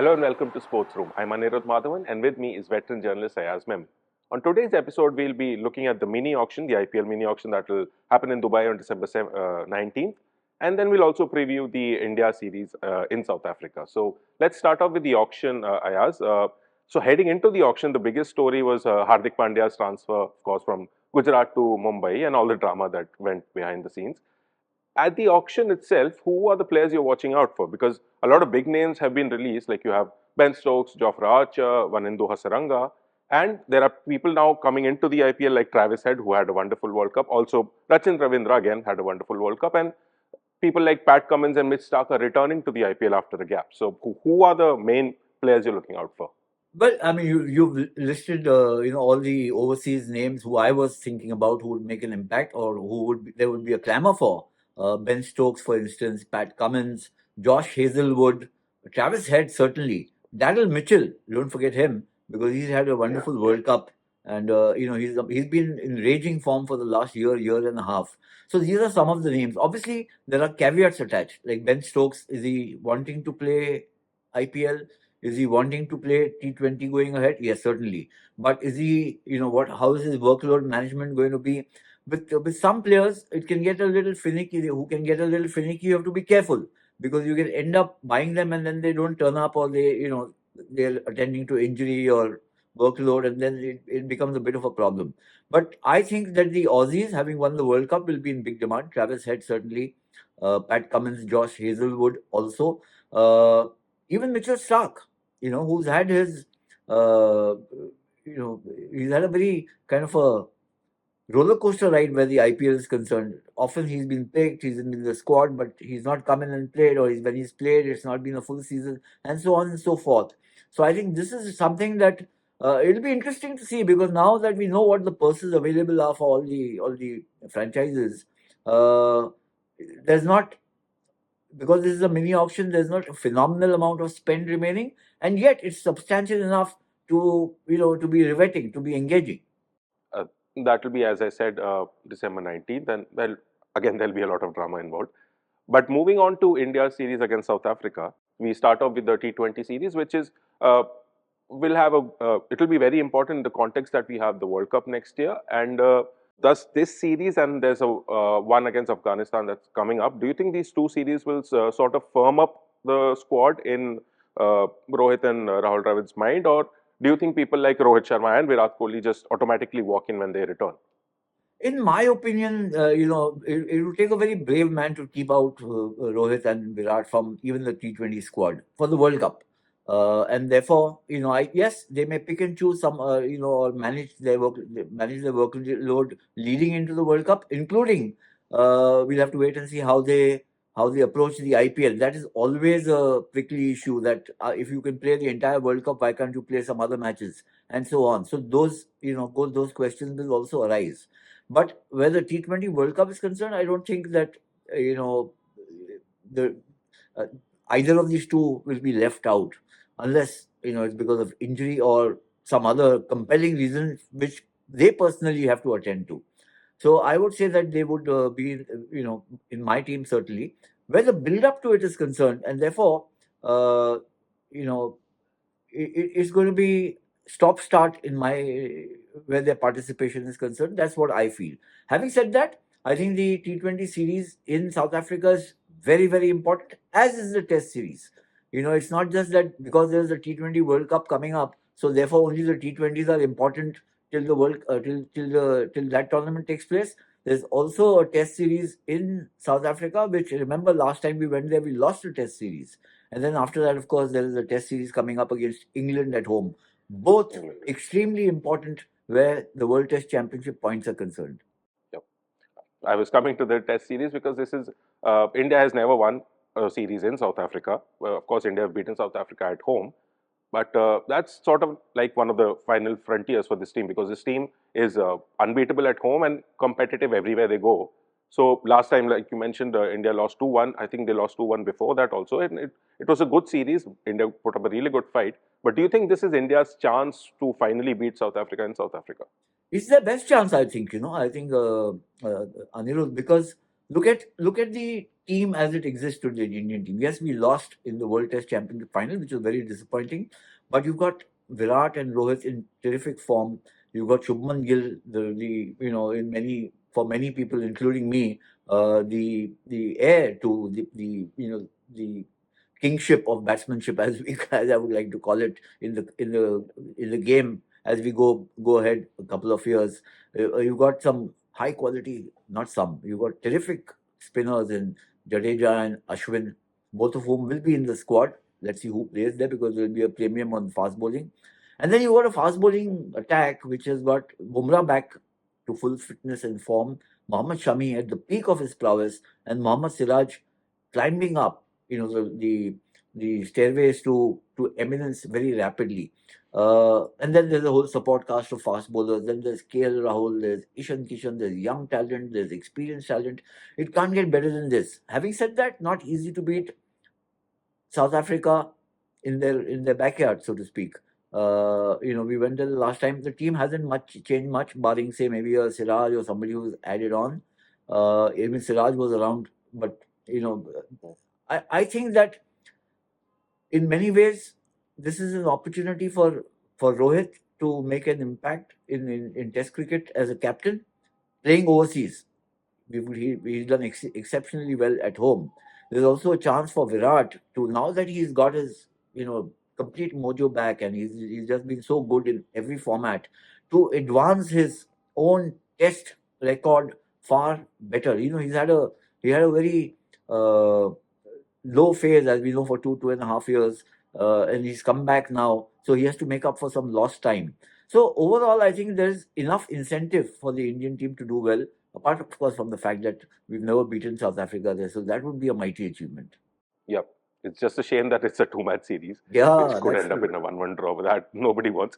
Hello and welcome to Sports Room. I'm Anirudh Madhavan and with me is veteran journalist Ayaz Memon. On today's episode, we'll be looking at the mini auction, the IPL mini auction that will happen in Dubai on December 19th. And then we'll also preview the India series in South Africa. So let's start off with the auction, Ayaz. So heading into the auction, the biggest story was Hardik Pandya's transfer, of course, from Gujarat to Mumbai and all the drama that went behind the scenes. At the auction itself, who are the players you're watching out for? Because a lot of big names have been released, like you have Ben Stokes, Jofra Archer, Vanindu Hasaranga, and there are people now coming into the IPL like Travis Head, who had a wonderful World Cup. Also, Rachin Ravindra again had a wonderful World Cup, and people like Pat Cummins and Mitch Stark are returning to the IPL after a gap. So, who are the main players you're looking out for? Well, I mean, you've listed all the overseas names who I was thinking about who would make an impact or who there would be a clamour for. Ben Stokes, for instance, Pat Cummins, Josh Hazelwood, Travis Head, certainly. Daryl Mitchell, don't forget him because he's had a wonderful World Cup and he's been in raging form for the last year and a half. So these are some of the names. Obviously, there are caveats attached. Like Ben Stokes, is he wanting to play IPL? Is he wanting to play T20 going ahead? Yes, certainly. But is he, how is his workload management going to be? With some players, it can get a little finicky. Who can get a little finicky, you have to be careful because you can end up buying them and then they don't turn up or they're attending to injury or workload and then it becomes a bit of a problem. But I think that the Aussies, having won the World Cup, will be in big demand. Travis Head, certainly. Pat Cummins, Josh Hazelwood also. Even Mitchell Stark, who's had his, he's had a very kind of a roller coaster ride where the IPL is concerned. Often he's been picked, he's in the squad, but he's not come in and played, or when he's played, it's not been a full season, and so on and so forth. So I think this is something that it'll be interesting to see because now that we know what the purses available are for all the franchises, there's not because this is a mini auction, there's not a phenomenal amount of spend remaining, and yet it's substantial enough to to be riveting, to be engaging. Uh, that will be, as I said, December 19th, and well, again, there'll be a lot of drama involved. But moving on to India's series against South Africa, we start off with the T20 series, which is will have it will be very important in the context that we have the World Cup next year, and thus this series and there's a one against Afghanistan that's coming up. Do you think these two series will sort of firm up the squad in Rohit and Rahul Dravid's mind, or do you think people like Rohit Sharma and Virat Kohli just automatically walk in when they return? In my opinion, it will take a very brave man to keep out Rohit and Virat from even the T20 squad for the World Cup. And therefore, yes, they may pick and choose some, or manage their workload leading into the World Cup, including we'll have to wait and see how they approach the IPL. That is always a prickly issue. That if you can play the entire World Cup, why can't you play some other matches and so on? So those questions will also arise. But where the T20 World Cup is concerned, I don't think that the uh, either of these two will be left out unless it's because of injury or some other compelling reason which they personally have to attend to. So I would say that they would be in my team certainly where the build up to it is concerned, and therefore uh, you know it's going to be stop start in my where their participation is concerned. That's what I feel. Having said that, I think the T20 series in South Africa is very, very important, as is the Test series. It's not just that because there's a T20 World Cup coming up, so therefore only the T20s are important till the world till that tournament takes place. There's also a Test series in South Africa, which remember last time we went there, we lost the Test series. And then after that, of course, there is a Test series coming up against England at home. Both extremely important where the World Test Championship points are concerned. Yep. I was coming to the Test series because this is India has never won a series in South Africa. Of course, India have beaten South Africa at home, but that's sort of like one of the final frontiers for this team because this team is unbeatable at home and competitive everywhere they go. So last time, like you mentioned, India lost 2-1. I think they lost 2-1 before that also. And it was a good series. India put up a really good fight. But do you think this is India's chance to finally beat South Africa in South Africa? It's their best chance, I think. I think Anirudh, because look at the team as it exists today, the Indian team. Yes, we lost in the World Test Championship final, which was very disappointing. But you've got Virat and Rohit in terrific form. You've got Shubman Gill, the in many people, including me, the heir to the kingship of batsmanship, as I would like to call it, in the game as we go ahead a couple of years. You've got some high quality, not some. You've got terrific spinners in Jadeja and Ashwin, both of whom will be in the squad. Let's see who plays there, because there will be a premium on fast bowling. And then you've got a fast bowling attack which has got Bumrah back to full fitness and form, Mohammad Shami at the peak of his prowess, and Mohammad Siraj climbing up, the stairways to eminence very rapidly. And then there's a whole support cast of fast bowlers. Then there's KL Rahul, there's Ishan Kishan, there's young talent, there's experienced talent. It can't get better than this. Having said that, not easy to beat South Africa in their backyard, so to speak. We went there the last time. The team hasn't changed much, barring say maybe a Siraj or somebody who's added on. Even Siraj was around, but I think that in many ways this is an opportunity for Rohit to make an impact in Test cricket as a captain, playing overseas. He's done exceptionally well at home. There's also a chance for Virat to, now that he's got his complete mojo back, and he's just been so good in every format, to advance his own Test record far better. He had a very low phase, as we know, for 2.5 years, and he's come back now, so he has to make up for some lost time. So overall, I think there's enough incentive for the Indian team to do well, apart, of course, from the fact that we've never beaten South Africa there. So that would be a mighty achievement. Yep. It's just a shame that it's a two-match series, Yeah, which could that's end up true. in a 1-1 draw, but that nobody wants.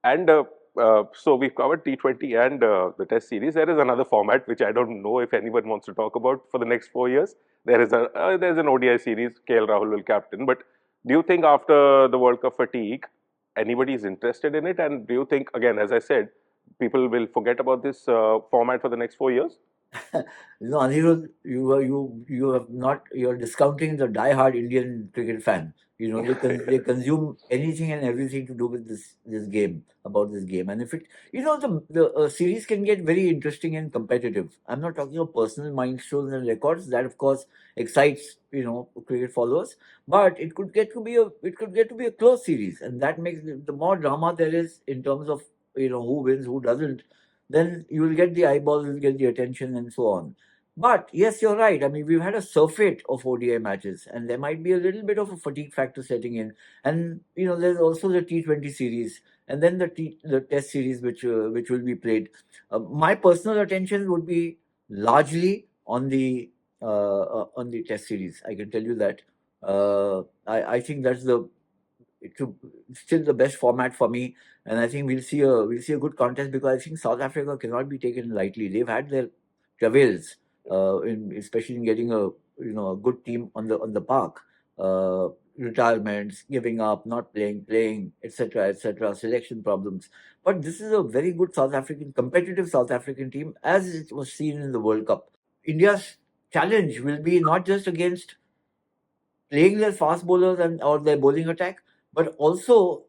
And so we've covered T20 and the Test series. There is another format which I don't know if anyone wants to talk about for the next 4 years. There's an ODI series. KL Rahul will captain. But do you think after the World Cup fatigue, anybody is interested in it? And do you think, again, as I said, people will forget about this format for the next 4 years? Anirudh, you have not. You're discounting the die-hard Indian cricket fan. They consume anything and everything to do with this game, about this game. And if it, the series can get very interesting and competitive. I'm not talking of personal milestones and records. That, of course, excites cricket followers. But it could get to be a close series, and that makes the more drama there is in terms of who wins, who doesn't. Then you will get the eyeballs, you'll get the attention, and so on. But yes, you're right. I mean, we've had a surfeit of ODI matches, and there might be a little bit of a fatigue factor setting in. And there's also the T20 series, and then the Test series, which will be played. My personal attention would be largely on the Test series. I can tell you that. I think that's still the best format for me, and I think we'll see a good contest, because I think South Africa cannot be taken lightly. They've had their travails, especially in getting a good team on the park. Retirements, giving up, not playing, etc., etc., selection problems. But this is a very good competitive South African team, as it was seen in the World Cup. India's challenge will be not just against playing their fast bowlers or their bowling attack, but also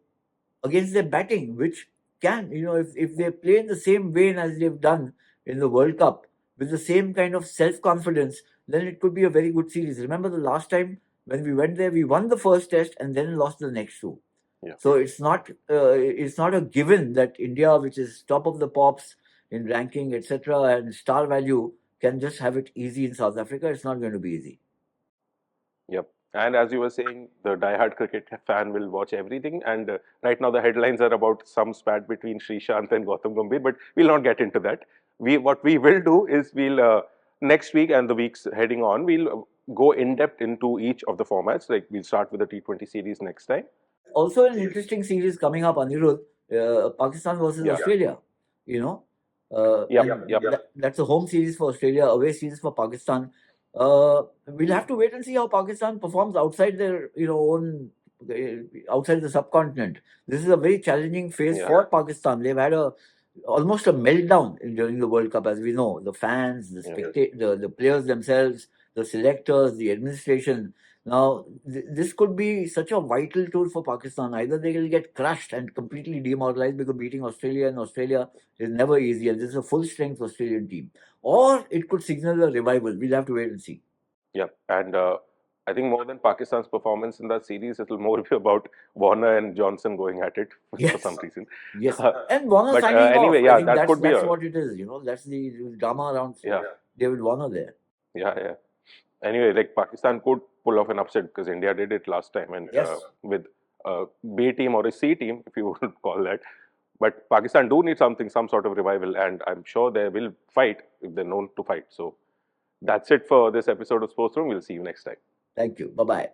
against their batting, which can, if they play in the same vein as they've done in the World Cup, with the same kind of self-confidence, then it could be a very good series. Remember the last time when we went there, we won the first test and then lost the next two. Yeah. So it's not a given that India, which is top of the pops in ranking, etc., and star value, can just have it easy in South Africa. It's not going to be easy. Yep. And as you were saying, the diehard cricket fan will watch everything. And right now, the headlines are about some spat between Srishant and Gautam Gambhir, but we'll not get into that. What we will do is we'll next week and the weeks heading on, we'll go in depth into each of the formats. Like we'll start with the T20 series next time. Also, an interesting series coming up, Anirudh, Pakistan versus Yeah. Australia. Yep, And yep. that's a home series for Australia, away series for Pakistan. We'll have to wait and see how Pakistan performs outside their outside the subcontinent. This is a very challenging phase Yeah. for Pakistan. They've had almost a meltdown during the World Cup, as we know. The fans, the players themselves, the selectors, the administration. Now, this could be such a vital tool for Pakistan. Either they will get crushed and completely demoralized because beating Australia in Australia is never easy, and this is a full strength Australian team, or it could signal a revival. We'll have to wait and see. Yeah, and I think more than Pakistan's performance in that series, it will more be about Warner and Johnson going at it for some reason. Yes, and Warner But signing anyway, off. yeah, I think that could be that's a what it is. That's the drama around yeah, David Warner there. yeah. Anyway, like Pakistan could pull off an upset because India did it last time, and with a B team or a C team, if you would call that. But Pakistan do need some sort of revival, and I'm sure they will fight if they're known to fight. So that's it for this episode of Sports Room. We'll see you next time. Thank you. Bye bye.